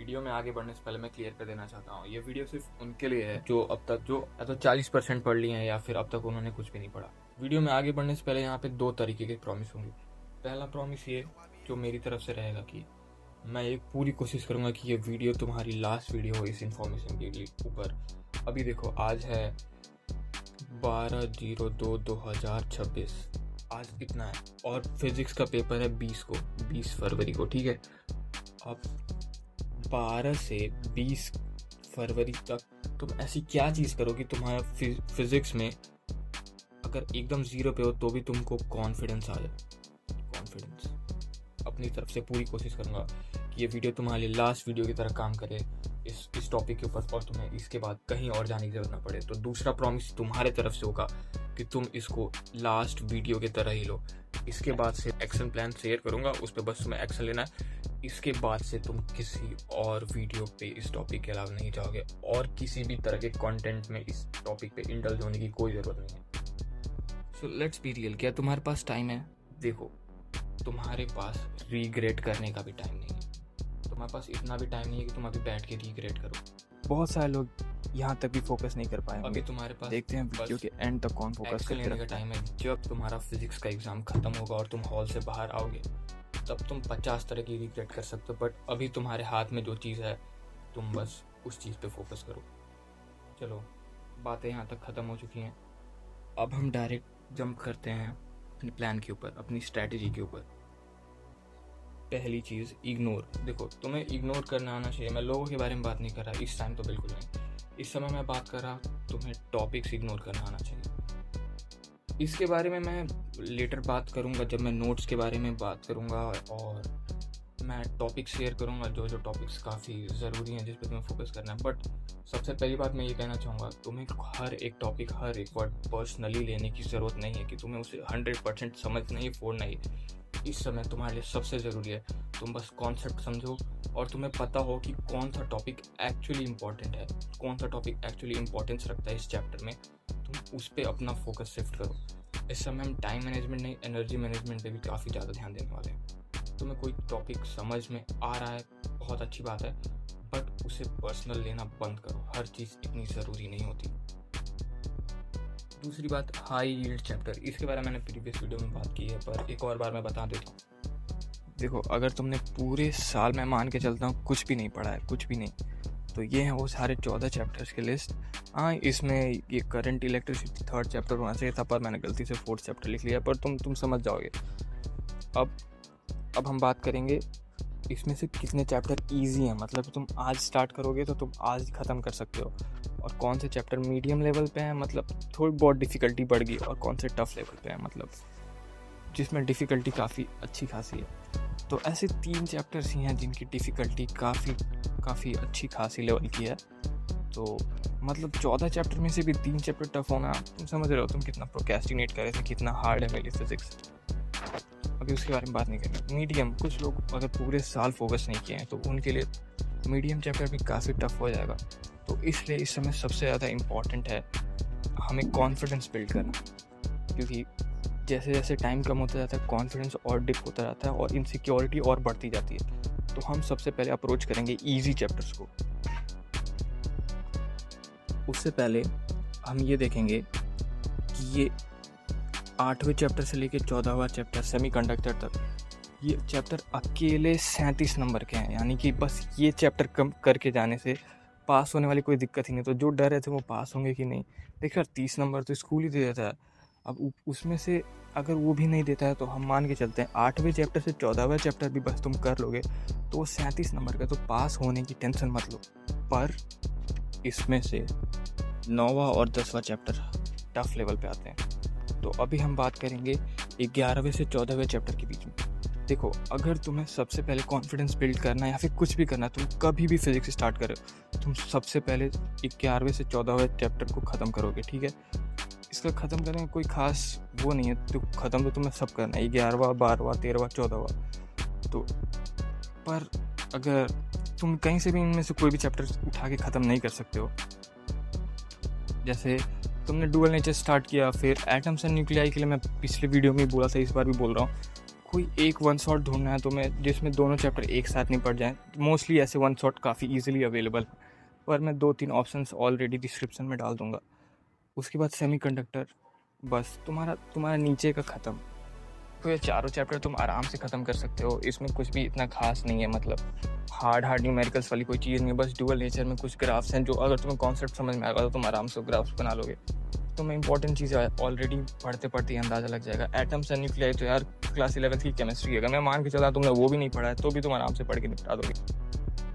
Video में आगे बढ़ने से पहले मैं क्लियर कर देना चाहता हूँ, ये वीडियो सिर्फ उनके लिए है जो अब तक जो या तो 40% पढ़ लिए हैं या फिर अब तक उन्होंने कुछ भी नहीं पढ़ा। वीडियो में आगे बढ़ने से पहले यहाँ पे 2 तरीके के प्रॉमिस होंगे। पहला प्रॉमिस ये जो मेरी तरफ से रहेगा कि मैं एक पूरी कोशिश करूँगा कि ये वीडियो तुम्हारी लास्ट वीडियो हो इस इन्फॉर्मेशन के ऊपर। अभी देखो आज है 12/02/2026, आज इतना है और फिजिक्स का पेपर है 20 फरवरी को, ठीक है। अब 12 से 20 फरवरी तक तुम ऐसी क्या चीज़ करो कि तुम्हारा फिजिक्स में अगर एकदम 0 पे हो तो भी तुमको कॉन्फिडेंस आ जाए। कॉन्फिडेंस अपनी तरफ से पूरी कोशिश करूँगा कि ये वीडियो तुम्हारे लास्ट वीडियो की तरह काम करे इस टॉपिक के ऊपर और तुम्हें इसके बाद कहीं और जाने की जरूरत ना पड़े। तो दूसरा प्रॉमिस तुम्हारे तरफ से होगा कि तुम इसको लास्ट वीडियो की तरह ही लो। इसके बाद से एक्शन प्लान शेयर करूँगा, उस पर बस तुम्हें एक्शन लेना है। इसके बाद से तुम किसी और वीडियो पे इस टॉपिक के अलावा नहीं जाओगे और किसी भी तरह के कंटेंट में इस टॉपिक पे इंडल्ज होने की कोई ज़रूरत नहीं है। सो लेट्स बी रियल, क्या तुम्हारे पास टाइम है? देखो, तुम्हारे पास रिग्रेट करने का भी टाइम नहीं है। तुम्हारे पास इतना भी टाइम नहीं है कि तुम अभी बैठ के रिग्रेट करो। बहुत सारे लोग यहाँ तक भी फोकस नहीं कर पाए अभी तुम्हारे पास देखते हैं वीडियो के एंड तक कौन फोकस लेने का टाइम है। जब तुम्हारा फिजिक्स का एग्जाम खत्म होगा और तुम हॉल से बाहर आओगे तब तुम 50 तरह की रिग्रेट कर सकते हो, बट अभी तुम्हारे हाथ में जो चीज़ है तुम बस उस चीज़ पे फोकस करो। चलो, बातें यहाँ तक ख़त्म हो चुकी हैं, अब हम डायरेक्ट जंप करते हैं अपने प्लान के ऊपर, अपनी स्ट्रैटेजी के ऊपर। पहली चीज़, इग्नोर। देखो, तुम्हें इग्नोर करना आना चाहिए। मैं लोगों के बारे में बात नहीं कर रहा इस टाइम, तो बिल्कुल नहीं। इस समय मैं बात कर रहा तुम्हें टॉपिक्स इग्नोर करना आना चाहिए। इसके बारे में मैं लेटर बात करूंगा जब मैं नोट्स के बारे में बात करूंगा और मैं टॉपिक शेयर करूंगा जो टॉपिक्स काफ़ी ज़रूरी हैं जिस पर तुम्हें फोकस करना है। बट सबसे पहली बात मैं ये कहना चाहूँगा, तुम्हें हर एक टॉपिक, हर एक वर्ड पर्सनली लेने की ज़रूरत नहीं है कि तुम्हें उसे 100% समझना ही फोड़ना ही। इस समय तुम्हारे लिए सबसे ज़रूरी है तुम बस कॉन्सेप्ट समझो और तुम्हें पता हो कि कौन सा टॉपिक एक्चुअली इम्पॉर्टेंट है, कौन सा टॉपिक एक्चुअली इम्पोर्टेंस रखता है इस चैप्टर में। तुम उस पर अपना फोकस शिफ्ट करो। इस समय हम टाइम मैनेजमेंट नहीं, एनर्जी मैनेजमेंट पे भी काफ़ी ज़्यादा ध्यान देने वाले हैं। तुम्हें कोई टॉपिक समझ में आ रहा है, बहुत अच्छी बात है, बट उसे पर्सनल लेना बंद करो। हर चीज़ इतनी ज़रूरी नहीं होती। दूसरी बात, हाई यील्ड चैप्टर। इसके बारे में मैंने प्रीवियस वीडियो में बात की है, पर एक और बार मैं बता देता हूँ। देखो, अगर तुमने पूरे साल में मान के चलता हूँ कुछ भी नहीं पढ़ा है, कुछ भी नहीं, तो ये हैं वो सारे 14 चैप्टर्स की लिस्ट। हाँ, इसमें ये करंट इलेक्ट्रिसिटी 3rd चैप्टर होना चाहिए था, पर मैंने गलती से 4th चैप्टर लिख लिया, पर तुम समझ जाओगे। अब हम बात करेंगे इसमें से कितने चैप्टर इजी हैं, मतलब तुम आज स्टार्ट करोगे तो तुम आज ख़त्म कर सकते हो, और कौन से चैप्टर मीडियम लेवल पे हैं, मतलब थोड़ी बहुत डिफ़िकल्टी बढ़ गई, और कौन से टफ़ लेवल पे हैं, मतलब जिसमें डिफ़िकल्टी काफ़ी अच्छी खासी है। तो ऐसे 3 चैप्टर्स ही हैं जिनकी डिफ़िकल्टी काफ़ी अच्छी खासी लेवल की है। तो मतलब 14 चैप्टर में से भी 3 चैप्टर टफ होना, तुम समझ रहे हो तुम कितना प्रोक्रेस्टिनेट कर रहे थे, कितना हार्ड है मेरी फिजिक्स। अभी उसके बारे में बात नहीं करेंगे। मीडियम, कुछ लोग अगर पूरे साल फोकस नहीं किए हैं तो उनके लिए मीडियम चैप्टर भी काफ़ी टफ हो जाएगा। तो इसलिए इस समय सबसे ज़्यादा इम्पॉर्टेंट है हमें कॉन्फिडेंस बिल्ड करना, क्योंकि जैसे जैसे टाइम कम होता जाता है कॉन्फिडेंस और डिप होता जाता है और इनसिक्योरिटी और बढ़ती जाती है। तो हम सबसे पहले अप्रोच करेंगे ईजी चैप्टर्स को। उससे पहले हम ये देखेंगे कि ये 8वें चैप्टर से लेकर 14वां चैप्टर सेमीकंडक्टर तक, ये चैप्टर अकेले 37 नंबर के हैं। यानी कि बस ये चैप्टर कम करके जाने से पास होने वाली कोई दिक्कत ही नहीं। तो जो डर रहे थे वो पास होंगे कि नहीं, देखिए 30 नंबर तो स्कूल ही दे देता है। अब उसमें से अगर वो भी नहीं देता है तो हम मान के चलते हैं 8वें चैप्टर से 14वां चैप्टर भी बस तुम कर लोगे तो वो 37 नंबर का, तो पास होने की टेंशन मत लो। पर इसमें से 9वां और 10वां चैप्टर टफ लेवल पे आते हैं। तो अभी हम बात करेंगे 11वें से 14वें चैप्टर के बीच में। देखो, अगर तुम्हें सबसे पहले कॉन्फिडेंस बिल्ड करना है या फिर कुछ भी करना है, तुम कभी भी फिजिक्स स्टार्ट करो, तुम सबसे पहले 11वें से 14वें चैप्टर को ख़त्म करोगे, ठीक है। इसका ख़त्म करने में कोई ख़ास वो नहीं है, तो ख़त्म तो तुम्हें सब करना है, 11वां 12वां 13वां 14वां। तो पर अगर तुम कहीं से भी इनमें से कोई भी चैप्टर उठा के ख़त्म नहीं कर सकते हो, जैसे तुमने डुअल नेचर स्टार्ट किया, फिर एटम्स एंड न्यूक्लियाई के लिए मैं पिछले वीडियो में बोला था, इस बार भी बोल रहा हूँ, कोई एक वन शॉट ढूंढना है तुम्हें जिसमें दोनों चैप्टर एक साथ नहीं पढ़ जाएं। मोस्टली ऐसे वन शॉट काफ़ी इजीली अवेलेबल, पर मैं 2-3 ऑप्शंस ऑलरेडी डिस्क्रिप्शन में डाल दूंगा। उसके बाद सेमीकंडक्टर, बस तुम्हारा नीचे का ख़त्म। तो ये चारों चैप्टर तुम आराम से ख़त्म कर सकते हो, इसमें कुछ भी इतना खास नहीं है, मतलब हार्ड न्यूमेरिकल्स वाली कोई चीज़ नहीं है। बस डुअल नेचर में कुछ ग्राफ्स हैं जो अगर तुम्हें कॉन्सेप्ट समझ में आएगा तो तुम आराम से ग्राफ्स बना लोगे। तुम्हें इंपॉर्टेंट चीज़ ऑलरेडी पढ़ते पढ़ते ही अंदाज़ा लग जाएगा। एटम्स एंड न्यूक्लियाई तो यार क्लास 11th की केमिस्ट्री है, अगर मैं मान के चला तुमने वो भी नहीं पढ़ा है तो भी तुम आराम से पढ़ के निपटा दोगे।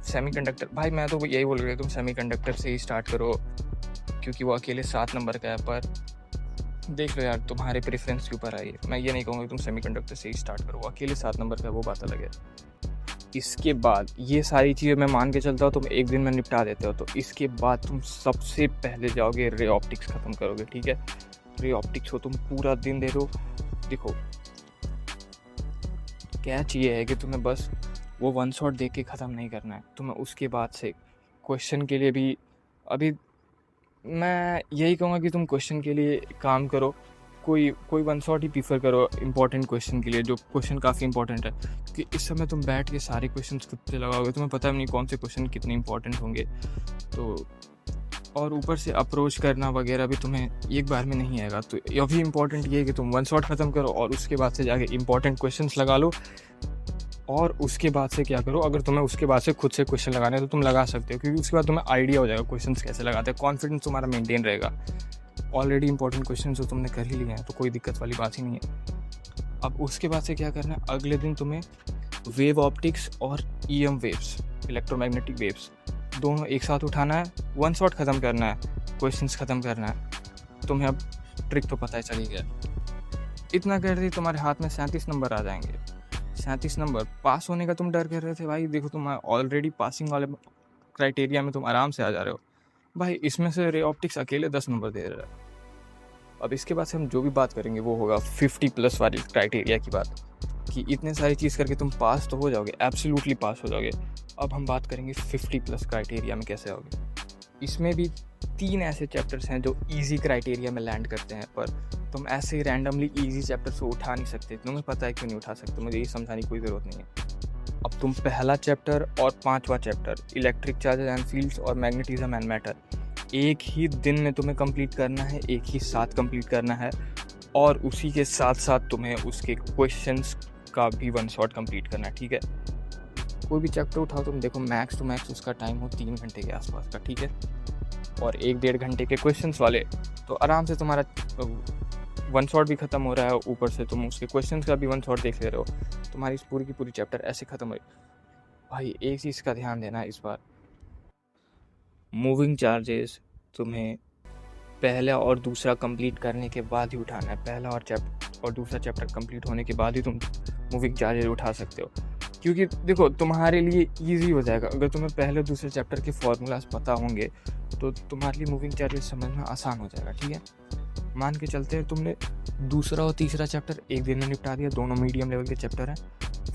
सेमीकंडक्टर, भाई मैं तो यही बोल रही हूँ तुम सेमीकंडक्टर से ही स्टार्ट करो, क्योंकि वो अकेले 7 नंबर का है। पर देख लो यार, तुम्हारे प्रेफरेंस के ऊपर है ये। मैं ये नहीं कहूँगा कि तुम सेमीकंडक्टर से ही स्टार्ट करो, वो अकेले 7 नंबर का है, वो बात अलग है। इसके बाद ये सारी चीज़ें मैं मान के चलता हूँ तुम एक दिन में निपटा देते हो, तो इसके बाद तुम सबसे पहले जाओगे रे ऑप्टिक्स ख़त्म करोगे, ठीक है। रे ऑप्टिक्स को तुम पूरा दिन दे दो। देखो क्या चाहिए है कि तुम्हें बस वो वन शॉट देख के ख़त्म नहीं करना है, तुम्हें उसके बाद से क्वेश्चन के लिए भी, अभी मैं यही कहूँगा कि तुम क्वेश्चन के लिए काम करो, कोई वन शॉट ही प्रीफर करो इंपॉर्टेंट क्वेश्चन के लिए, जो क्वेश्चन काफ़ी इंपॉर्टेंट है। क्योंकि इस समय तुम बैठ के सारे क्वेश्चन खुद से लगाओगे, तुम्हें पता भी नहीं कौन से क्वेश्चन कितने इंपॉर्टेंट होंगे। तो और ऊपर से अप्रोच करना वगैरह भी तुम्हें एक बार में नहीं आएगा। तो ये भी इंपॉर्टेंट ये है कि तुम वन शॉट ख़त्म करो और उसके बाद से जाके इंपॉर्टेंट क्वेश्चंस लगा लो। और उसके बाद से क्या करो, अगर तुम्हें उसके बाद से खुद से क्वेश्चन लगाने हैं तो तुम लगा सकते हो, क्योंकि उसके बाद तुम्हें आइडिया हो जाएगा क्वेश्चंस कैसे लगाते हैं, कॉन्फिडेंस तुम्हारा मेंटेन रहेगा। ऑलरेडी इंपॉर्टेंट क्वेश्चन जो तुमने कर ही लिए हैं तो कोई दिक्कत वाली बात ही नहीं है। अब उसके बाद से क्या करना है, अगले दिन तुम्हें वेव ऑप्टिक्स और EM वेव्स, इलेक्ट्रोमैग्नेटिक वेव्स, दोनों एक साथ उठाना है, वन शॉट ख़त्म करना है, क्वेश्चंस ख़त्म करना है। तुम्हें अब ट्रिक तो पता ही चली गया। इतना कर दी तुम्हारे हाथ में 37 नंबर आ जाएंगे। 37 नंबर पास होने का तुम डर कर रहे थे भाई, देखो तुम ऑलरेडी पासिंग वाले क्राइटेरिया में तुम आराम से आ जा रहे हो भाई। इसमें से रे ऑप्टिक्स अकेले 10 नंबर दे रहा है। अब इसके बाद से हम जो भी बात करेंगे वो होगा 50+ वाली क्राइटेरिया की बात, कि इतने सारी चीज़ करके तुम पास तो हो जाओगे, एब्सोल्युटली पास हो जाओगे। अब हम बात करेंगे 50+ क्राइटेरिया में कैसे आओगे। इसमें भी 3 ऐसे चैप्टर्स हैं जो इजी क्राइटेरिया में लैंड करते हैं, पर तुम ऐसे ही रैंडमली इजी चैप्टर्स को उठा नहीं सकते। तुम्हें पता है क्यों नहीं उठा सकते, मुझे ये समझाने की कोई ज़रूरत नहीं है। अब तुम पहला चैप्टर और 5वां chapter, electric charges and fields और मैग्नेटिज्म एंड मैटर, एक ही दिन में तुम्हें कंप्लीट करना है, एक ही साथ कंप्लीट करना है। और उसी के साथ साथ तुम्हें उसके क्वेश्चंस का भी वन शॉट कंप्लीट करना है, ठीक है। कोई भी चैप्टर उठाओ तुम, देखो मैक्स टू मैक्स उसका टाइम हो 3 घंटे के आसपास का, ठीक है। और 1-1.5 घंटे के क्वेश्चंस वाले, तो आराम से तुम्हारा वन शॉट भी ख़त्म हो रहा है, ऊपर से तुम उसके क्वेश्चंस का भी वन शॉट देख ले रहे हो, तुम्हारी इस पूरी की पूरी चैप्टर ऐसे ख़त्म हो। भाई एक चीज़ का ध्यान देना इस बार, मूविंग चार्जेस तुम्हें पहला और दूसरा कंप्लीट करने के बाद ही उठाना है। पहला और दूसरा चैप्टर कंप्लीट होने के बाद ही तुम मूविंग चार्जेस उठा सकते हो, क्योंकि देखो तुम्हारे लिए इजी हो जाएगा। अगर तुम्हें पहले और दूसरे चैप्टर के फॉर्मूलाज पता होंगे तो तुम्हारे लिए मूविंग चार्जेस समझना आसान हो जाएगा, ठीक है। मान के चलते हैं तुमने दूसरा और तीसरा चैप्टर एक दिन में निपटा दिया, दोनों मीडियम लेवल के चैप्टर हैं।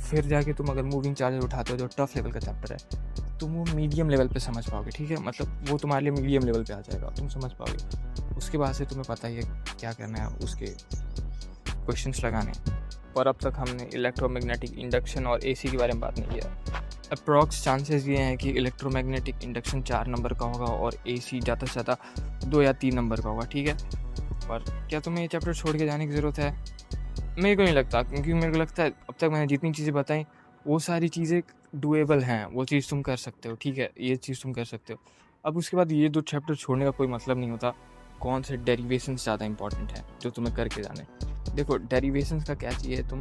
फिर जाके तुम अगर मूविंग चार्जेस उठाते हो जो टफ लेवल का चैप्टर है, तुम वो मीडियम लेवल पे समझ पाओगे, ठीक है। मतलब वो तुम्हारे लिए मीडियम लेवल पे आ जाएगा, तुम समझ पाओगे। उसके बाद से तुम्हें पता ही है क्या करना है, उसके क्वेश्चंस लगाने। पर अब तक हमने इलेक्ट्रोमैग्नेटिक इंडक्शन और AC के बारे में बात नहीं किया। अप्रॉक्स चांसेस ये हैं कि इलेक्ट्रोमैग्नेटिक इंडक्शन 4 नंबर का होगा और AC ज़्यादा से ज़्यादा 2 या 3 नंबर का होगा, ठीक है। पर क्या तुम्हें ये चैप्टर छोड़ के जाने की ज़रूरत है? मेरे को नहीं लगता, क्योंकि मेरे को लगता है अब तक मैंने जितनी चीज़ें बताई वो सारी चीज़ें डुएबल हैं, वो चीज़ तुम कर सकते हो, ठीक है। ये चीज़ तुम कर सकते हो। अब उसके बाद ये 2 चैप्टर छोड़ने का कोई मतलब नहीं होता। कौन से डेरिवेशंस ज़्यादा इंपॉर्टेंट हैं जो तुम्हें करके जाने। देखो डेरिवेशंस का क्या चाहिए, तुम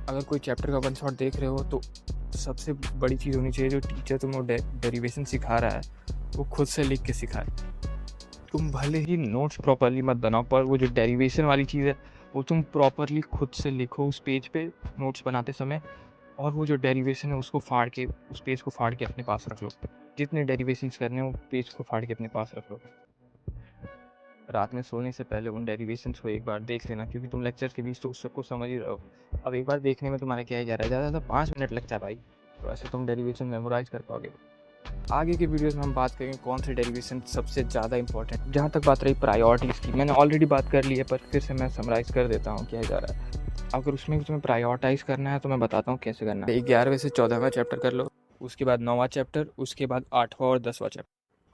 अगर कोई चैप्टर का वन शॉट देख रहे हो तो सबसे बड़ी चीज़ होनी चाहिए, जो टीचर तुम्हें डेरिवेशन सिखा रहा है वो खुद से लिख के सिखाए। तुम भले ही नोट्स प्रॉपरली मत बनाओ, पर वो जो डेरिवेशन वाली चीज़ है वो तुम प्रॉपरली खुद से लिखो उस पेज पे नोट्स बनाते समय, और वो जो डेरिवेशन है उसको फाड़ के, उस पेज को फाड़ के अपने पास रख लो। जितने डेरिवेशंस करने हैं वो पेज को फाड़ के अपने पास रख लो। रात में सोने से पहले उन डेरिवेशंस को एक बार देख लेना, क्योंकि तुम लेक्चर के बीच तो उस सबको समझ ही रहे हो। अब एक बार देखने में तुम्हारा क्या ही जा रहा है, ज़्यादा 5 मिनट लगता है भाई, तो ऐसे तुम डेरिवेशन मेमोराइज कर पाओगे। आगे की वीडियोस में हम बात करेंगे कौन से डेरिवेशन सबसे ज़्यादा इंपॉर्टेंट। जहाँ तक बात रही प्रायोरिटीज़ की, मैंने ऑलरेडी बात कर ली है, पर फिर से मैं समराइज़ कर देता हूँ क्या जा रहा है। अगर उसमें भी तुम्हें प्रायोरिटाइज़ करना है तो मैं बताता हूँ कैसे करना है। 11वें से 14वां चैप्टर कर लो, उसके बाद 9वां चैप्टर, उसके बाद 8वां और 10वां चैप्टर,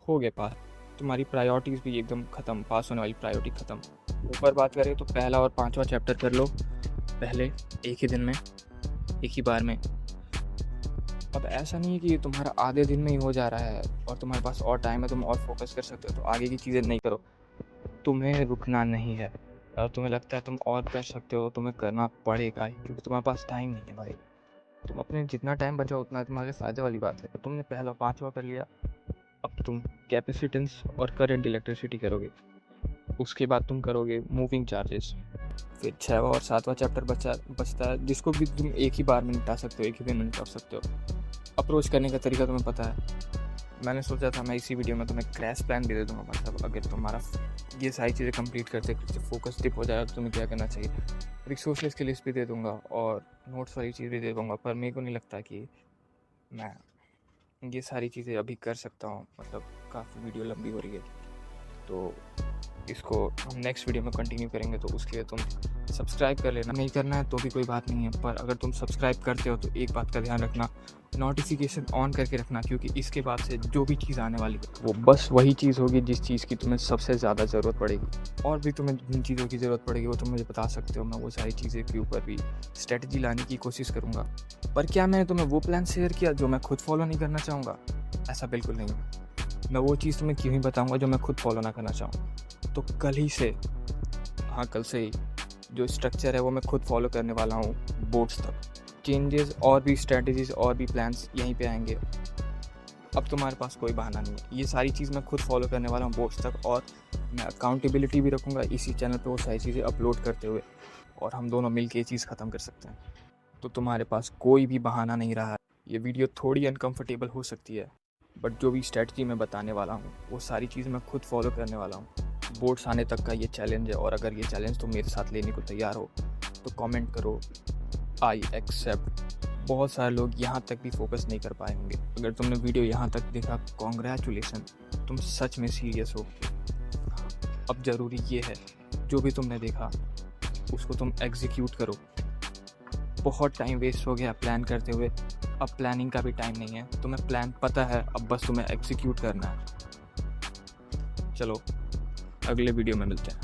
हो गए पास। तुम्हारी प्रायोरिटीज़ भी एकदम ख़त्म, पास होने वाली प्रायोरिटी ख़त्म। ऊपर बात करें तो पहला और 5वां चैप्टर कर लो पहले, एक ही दिन में, एक ही बार में। अब ऐसा नहीं है कि तुम्हारा आधे दिन में ही हो जा रहा है और तुम्हारे पास और टाइम है, तुम और फोकस कर सकते हो, तो आगे की चीज़ें नहीं करो। तुम्हें रुकना नहीं है। अगर तुम्हें लगता है तुम और कर सकते हो, तुम्हें करना पड़ेगा ही, क्योंकि तुम्हारे पास टाइम नहीं है भाई। तुम अपने जितना टाइम बचाओ उतना तुम्हारे फ़ायदे वाली बात है। तुमने पहला 5वां कर लिया, अब तुम कैपेसिटेंस और करंट इलेक्ट्रिसिटी करोगे, उसके बाद तुम करोगे मूविंग चार्जेस। फिर 6वां और 7वां चैप्टर बचता है, जिसको भी तुम एक ही बार में निपटा सकते हो, एक ही दिन में निपटा सकते हो। अप्रोच करने का तरीका तुम्हें पता है। मैंने सोचा था मैं इसी वीडियो में तुम्हें क्रैश प्लान भी दे दूँगा, मतलब अगर तुम्हारा ये सारी चीज़ें कंप्लीट करते फोकस डिप हो जाएगा तो तुम्हें क्या करना चाहिए। रिसोर्स लिस्ट की लिस्ट भी दे दूँगा और नोट्स वाली चीज़ भी दे दूँगा, पर मेरे को नहीं लगता कि मैं ये सारी चीज़ें अभी कर सकता हूँ, मतलब काफ़ी वीडियो लंबी हो रही है, तो इसको हम नेक्स्ट वीडियो में कंटिन्यू करेंगे। तो उसके लिए तुम सब्सक्राइब कर लेना, नहीं करना है तो भी कोई बात नहीं है, पर अगर तुम सब्सक्राइब करते हो तो एक बात का ध्यान रखना, नोटिफिकेशन ऑन करके रखना, क्योंकि इसके बाद से जो भी चीज़ आने वाली है वो बस वही चीज़ होगी जिस चीज़ की तुम्हें सबसे ज़्यादा ज़रूरत पड़ेगी। और भी तुम्हें जिन चीज़ों की ज़रूरत पड़ेगी वो तुम मुझे बता सकते हो, मैं वो सारी चीज़ें के ऊपर भी स्ट्रेटजी लाने की कोशिश करूँगा। पर क्या मैंने तुम्हें वो प्लान शेयर किया जो मैं खुद फॉलो नहीं करना चाहूँगा? ऐसा बिल्कुल नहीं है। मैं वो चीज़ तुम्हें क्यों ही बताऊँगा जो मैं खुद फॉलो ना करना चाहूँ। तो कल ही से, हाँ कल से ही जो स्ट्रक्चर है वो मैं खुद फॉलो करने वाला हूँ बोर्ड्स तक। चेंजेस और भी स्ट्रेटजीज और भी प्लान्स यहीं पे आएंगे। अब तुम्हारे पास कोई बहाना नहीं है, ये सारी चीज़ मैं खुद फॉलो करने वाला हूँ बोर्ड्स तक, और मैं अकाउंटेबिलिटी भी रखूँगा इसी चैनल पे वो सारी चीज़ें अपलोड करते हुए, और हम दोनों मिल के ये चीज़ ख़त्म कर सकते हैं। तो तुम्हारे पास कोई भी बहाना नहीं रहा है। ये वीडियो थोड़ी अनकम्फर्टेबल हो सकती है, बट जो भी स्ट्रेटजी मैं बताने वाला हूँ वो सारी चीज़ मैं खुद फॉलो करने वाला हूँ। बोर्ड्स आने तक का ये चैलेंज है, और अगर ये चैलेंज तुम मेरे साथ लेने को तैयार हो तो कमेंट करो, आई एक्सेप्ट। बहुत सारे लोग यहाँ तक भी फोकस नहीं कर पाए होंगे। अगर तुमने वीडियो यहाँ तक देखा, कॉन्ग्रेचुलेसन, तुम सच में सीरियस हो। अब ज़रूरी ये है जो भी तुमने देखा उसको तुम एग्जीक्यूट करो। बहुत टाइम वेस्ट हो गया प्लान करते हुए, अब प्लानिंग का भी टाइम नहीं है। तुम्हें प्लान पता है, अब बस तुम्हें एग्जीक्यूट करना है। चलो अगले वीडियो में मिलते हैं।